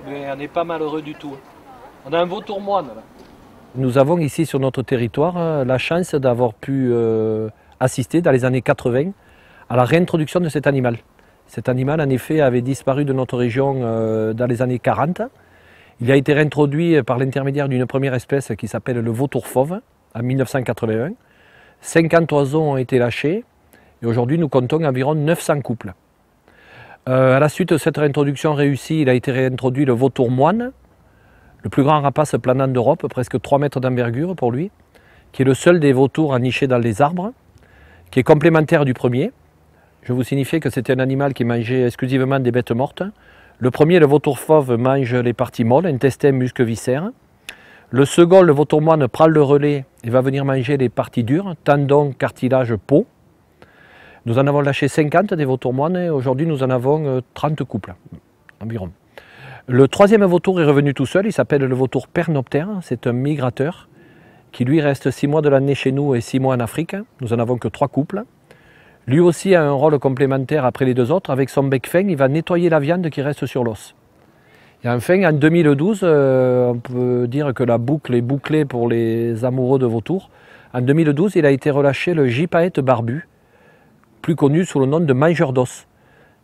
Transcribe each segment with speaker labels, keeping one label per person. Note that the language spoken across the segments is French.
Speaker 1: mais on n'est pas malheureux du tout. On a un vautour moine là.
Speaker 2: Nous avons ici sur notre territoire la chance d'avoir pu assister dans les années 80 à la réintroduction de cet animal. Cet animal en effet avait disparu de notre région dans les années 40. Il a été réintroduit par l'intermédiaire d'une première espèce qui s'appelle le vautour fauve en 1981. 50 oiseaux ont été lâchés et aujourd'hui nous comptons environ 900 couples. À la suite de cette réintroduction réussie, il a été réintroduit le vautour moine, le plus grand rapace planant d'Europe, presque 3 mètres d'envergure pour lui, qui est le seul des vautours à nicher dans les arbres, qui est complémentaire du premier. Je vous signifie que c'était un animal qui mangeait exclusivement des bêtes mortes. Le premier, le vautour fauve, mange les parties molles, intestins, muscles, viscères. Le second, le vautour moine, prend le relais et va venir manger les parties dures, tendons, cartilage, peau. Nous en avons lâché 50 des vautours moines et aujourd'hui nous en avons 30 couples environ. Le troisième vautour est revenu tout seul, il s'appelle le vautour pernoptère, c'est un migrateur qui lui reste 6 mois de l'année chez nous et 6 mois en Afrique. Nous en avons que 3 couples. Lui aussi a un rôle complémentaire après les deux autres. Avec son bec fin, il va nettoyer la viande qui reste sur l'os. Et enfin, en 2012, on peut dire que la boucle est bouclée pour les amoureux de vautours. En 2012, il a été relâché le gypaète barbu, plus connu sous le nom de mangeur d'os.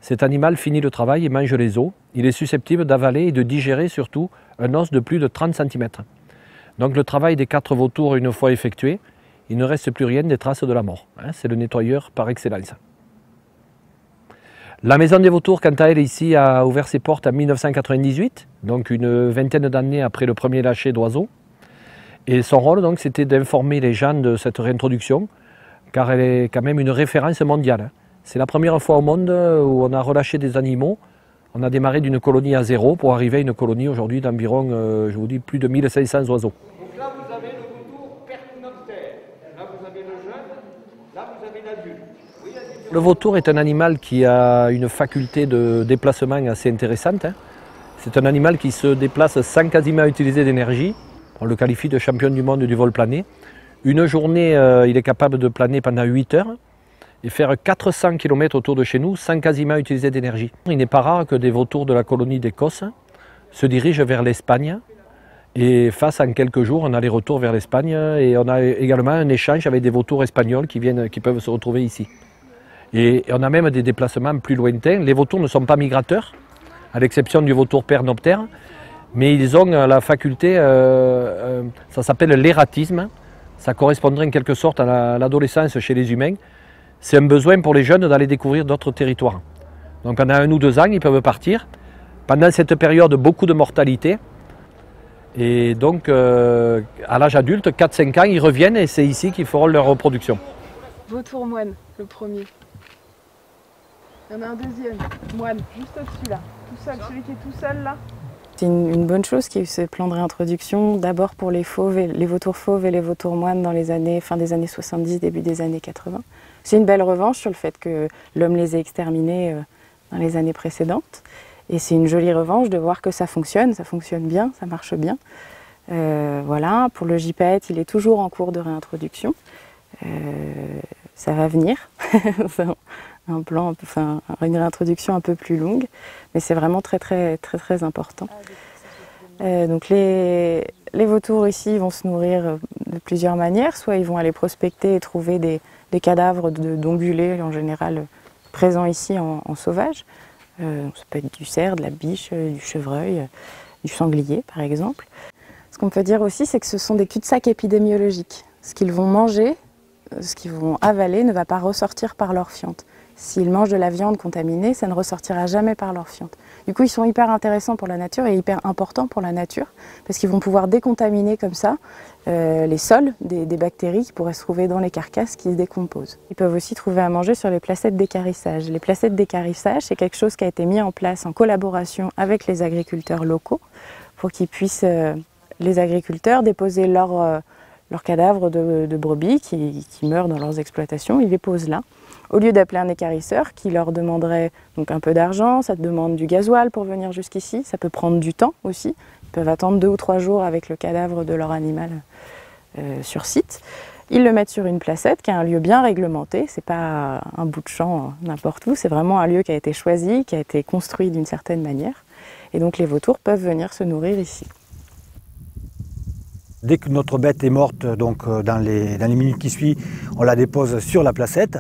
Speaker 2: Cet animal finit le travail et mange les os. Il est susceptible d'avaler et de digérer surtout un os de plus de 30 cm. Donc le travail des 4 vautours une fois effectué, il ne reste plus rien des traces de la mort. C'est le nettoyeur par excellence. La maison des vautours, quant à elle, ici, a ouvert ses portes en 1998, donc une vingtaine d'années après le premier lâcher d'oiseaux. Et son rôle, donc, c'était d'informer les gens de cette réintroduction, car elle est quand même une référence mondiale. C'est la première fois au monde où on a relâché des animaux. On a démarré d'une colonie à zéro pour arriver à une colonie aujourd'hui d'environ, je vous dis, plus de 1500 oiseaux.
Speaker 1: Donc là, vous avez le vautour pernoptère. Là, vous avez le jeune. Là, vous avez l'adulte.
Speaker 2: Le vautour est un animal qui a une faculté de déplacement assez intéressante. C'est un animal qui se déplace sans quasiment utiliser d'énergie. On le qualifie de champion du monde du vol plané. Une journée, il est capable de planer pendant 8 heures et faire 400 km autour de chez nous sans quasiment utiliser d'énergie. Il n'est pas rare que des vautours de la colonie d'Écosse se dirigent vers l'Espagne et fassent en quelques jours un aller-retour vers l'Espagne. Et on a également un échange avec des vautours espagnols qui peuvent se retrouver ici. Et on a même des déplacements plus lointains. Les vautours ne sont pas migrateurs, à l'exception du vautour pernoptère, mais ils ont la faculté, ça s'appelle l'ératisme. Ça correspondrait en quelque sorte à l'adolescence chez les humains. C'est un besoin pour les jeunes d'aller découvrir d'autres territoires. Donc pendant 1 ou 2 ans, ils peuvent partir. Pendant cette période, beaucoup de mortalité. Et donc, à l'âge adulte, 4-5 ans, ils reviennent et c'est ici qu'ils feront leur reproduction.
Speaker 3: Vautour moine, le premier. Il y en a un deuxième, moine, juste au-dessus là. Tout seul, celui qui est tout seul là.
Speaker 4: C'est une bonne chose qu'il y ait eu ce plan de réintroduction, d'abord pour les fauves, les vautours fauves et les vautours moines dans les années, fin des années 70, début des années 80. C'est une belle revanche sur le fait que l'homme les ait exterminés dans les années précédentes. Et c'est une jolie revanche de voir que ça fonctionne bien, ça marche bien. Voilà, pour le gypaète, il est toujours en cours de réintroduction. Ça va venir, un plan, enfin, une réintroduction un peu plus longue, mais c'est vraiment très important. Donc les vautours ici vont se nourrir de plusieurs manières, soit ils vont aller prospecter et trouver des cadavres d'ongulés en général présents ici en sauvage. Ça peut être du cerf, de la biche, du chevreuil, du sanglier par exemple. Ce qu'on peut dire aussi, c'est que ce sont des cul-de-sac épidémiologiques. Ce qu'ils vont manger, ce qu'ils vont avaler ne va pas ressortir par leur fiente. S'ils mangent de la viande contaminée, ça ne ressortira jamais par leur fiente. Du coup, ils sont hyper intéressants pour la nature et hyper importants pour la nature parce qu'ils vont pouvoir décontaminer comme ça les sols des bactéries qui pourraient se trouver dans les carcasses qui se décomposent. Ils peuvent aussi trouver à manger sur les placettes d'équarrissage. Les placettes d'équarrissage, c'est quelque chose qui a été mis en place en collaboration avec les agriculteurs locaux pour qu'ils puissent, les agriculteurs, déposer leurs cadavres de brebis qui meurent dans leurs exploitations. Ils les posent là. Au lieu d'appeler un équarrisseur qui leur demanderait donc un peu d'argent, ça te demande du gasoil pour venir jusqu'ici, ça peut prendre du temps aussi. Ils peuvent attendre 2 ou 3 jours avec le cadavre de leur animal sur site. Ils le mettent sur une placette qui est un lieu bien réglementé, c'est pas un bout de champ n'importe où, c'est vraiment un lieu qui a été choisi, qui a été construit d'une certaine manière. Et donc les vautours peuvent venir se nourrir ici.
Speaker 5: Dès que notre bête est morte, donc dans les minutes qui suivent, on la dépose sur la placette.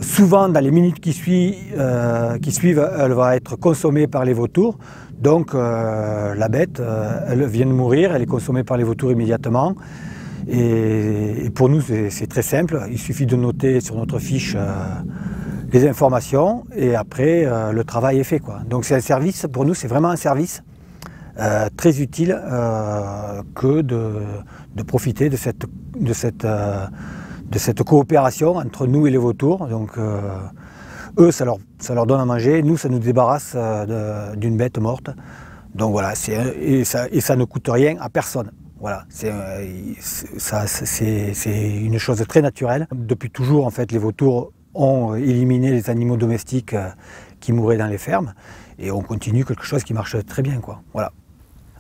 Speaker 5: Souvent, dans les minutes qui suivent, elle va être consommée par les vautours. Donc la bête, elle vient de mourir, elle est consommée par les vautours immédiatement. Et pour nous, c'est très simple. Il suffit de noter sur notre fiche les informations et après, le travail est fait, quoi. Donc c'est un service, pour nous, c'est vraiment un service. Très utile que de profiter de cette coopération entre nous et les vautours. Donc eux, ça leur donne à manger, nous, ça nous débarrasse d'une bête morte. Donc voilà, et ça ne coûte rien à personne. Voilà, c'est une chose très naturelle. Depuis toujours, en fait, les vautours ont éliminé les animaux domestiques qui mouraient dans les fermes et on continue quelque chose qui marche très bien, quoi. Voilà.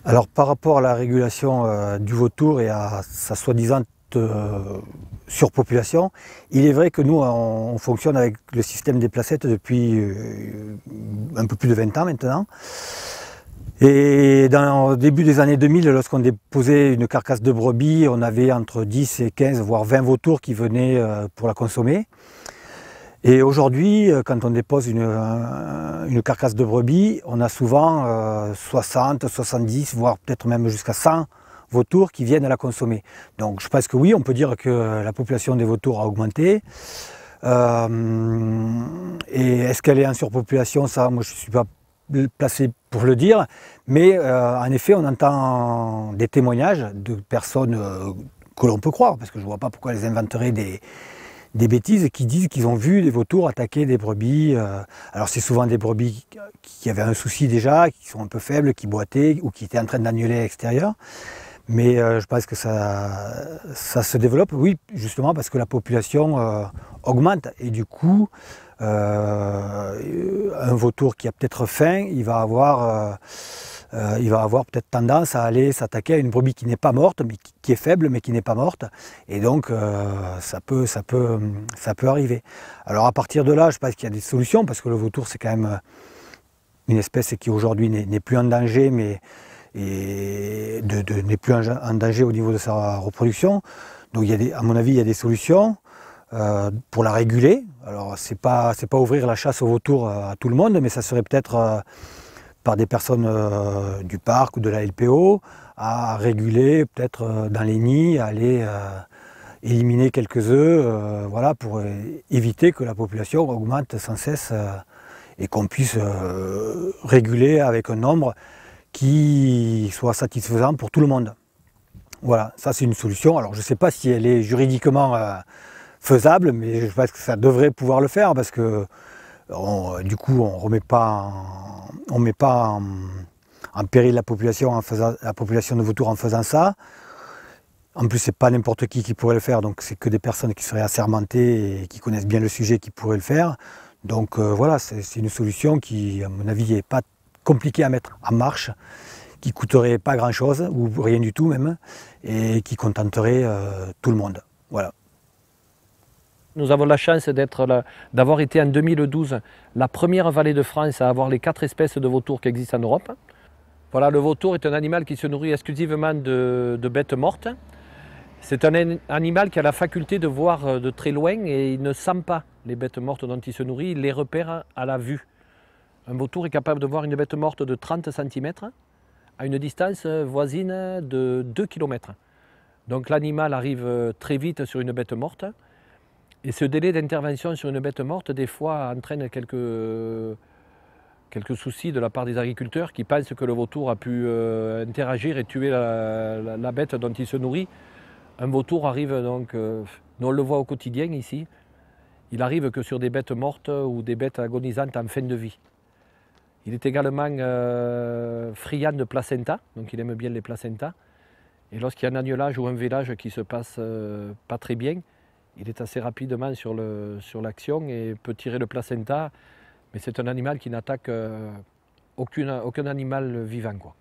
Speaker 5: Alors par rapport à la régulation du vautour et à sa soi-disant surpopulation, il est vrai que nous on fonctionne avec le système des placettes depuis un peu plus de 20 ans maintenant. Et au début des années 2000, lorsqu'on déposait une carcasse de brebis, on avait entre 10 et 15 voire 20 vautours qui venaient pour la consommer. Et aujourd'hui, quand on dépose une carcasse de brebis, on a souvent 60, 70, voire peut-être même jusqu'à 100 vautours qui viennent la consommer. Donc je pense que oui, on peut dire que la population des vautours a augmenté. Et est-ce qu'elle est en surpopulation? Ça, moi je ne suis pas placé pour le dire. Mais en effet, on entend des témoignages de personnes que l'on peut croire, parce que je ne vois pas pourquoi elles inventeraient des bêtises qui disent qu'ils ont vu des vautours attaquer des brebis. Alors c'est souvent des brebis qui avaient un souci déjà, qui sont un peu faibles, qui boitaient ou qui étaient en train d'annuler à l'extérieur. Mais je pense que ça se développe, oui, justement parce que la population augmente. Et du coup, un vautour qui a peut-être faim, il va avoir peut-être tendance à aller s'attaquer à une brebis qui n'est pas morte, mais qui est faible, mais qui n'est pas morte. Et donc, ça peut arriver. Alors à partir de là, je pense qu'il y a des solutions, parce que le vautour, c'est quand même une espèce qui aujourd'hui n'est plus en danger, mais n'est plus en danger au niveau de sa reproduction. Donc à mon avis, il y a des solutions pour la réguler. Alors c'est pas ouvrir la chasse au vautour à tout le monde, mais ça serait peut-être par des personnes du parc ou de la LPO, à réguler peut-être dans les nids, à aller éliminer quelques œufs, voilà, pour éviter que la population augmente sans cesse et qu'on puisse réguler avec un nombre qui soit satisfaisant pour tout le monde. Voilà, ça c'est une solution. Alors je ne sais pas si elle est juridiquement faisable, mais je pense que ça devrait pouvoir le faire, parce que du coup on met pas en péril la population de vautours en faisant ça. En plus, c'est pas n'importe qui pourrait le faire, donc c'est que des personnes qui seraient assermentées et qui connaissent bien le sujet qui pourraient le faire. Donc voilà, c'est une solution qui, à mon avis, n'est pas compliquée à mettre en marche, qui coûterait pas grand-chose, ou rien du tout même, et qui contenterait tout le monde. Voilà.
Speaker 2: Nous avons la chance d'avoir été en 2012 la première vallée de France à avoir les 4 espèces de vautours qui existent en Europe. Voilà, le vautour est un animal qui se nourrit exclusivement de bêtes mortes. C'est un animal qui a la faculté de voir de très loin et il ne sent pas les bêtes mortes dont il se nourrit, il les repère à la vue. Un vautour est capable de voir une bête morte de 30 cm à une distance voisine de 2 km. Donc l'animal arrive très vite sur une bête morte. Et ce délai d'intervention sur une bête morte, des fois, entraîne quelques soucis de la part des agriculteurs qui pensent que le vautour a pu interagir et tuer la bête dont il se nourrit. Un vautour arrive donc, nous on le voit au quotidien ici, il arrive que sur des bêtes mortes ou des bêtes agonisantes en fin de vie. Il est également friand de placenta, donc il aime bien les placentas. Et lorsqu'il y a un agnelage ou un vélage qui se passe pas très bien, il est assez rapidement sur l'action et peut tirer le placenta, mais c'est un animal qui n'attaque aucun animal vivant, quoi.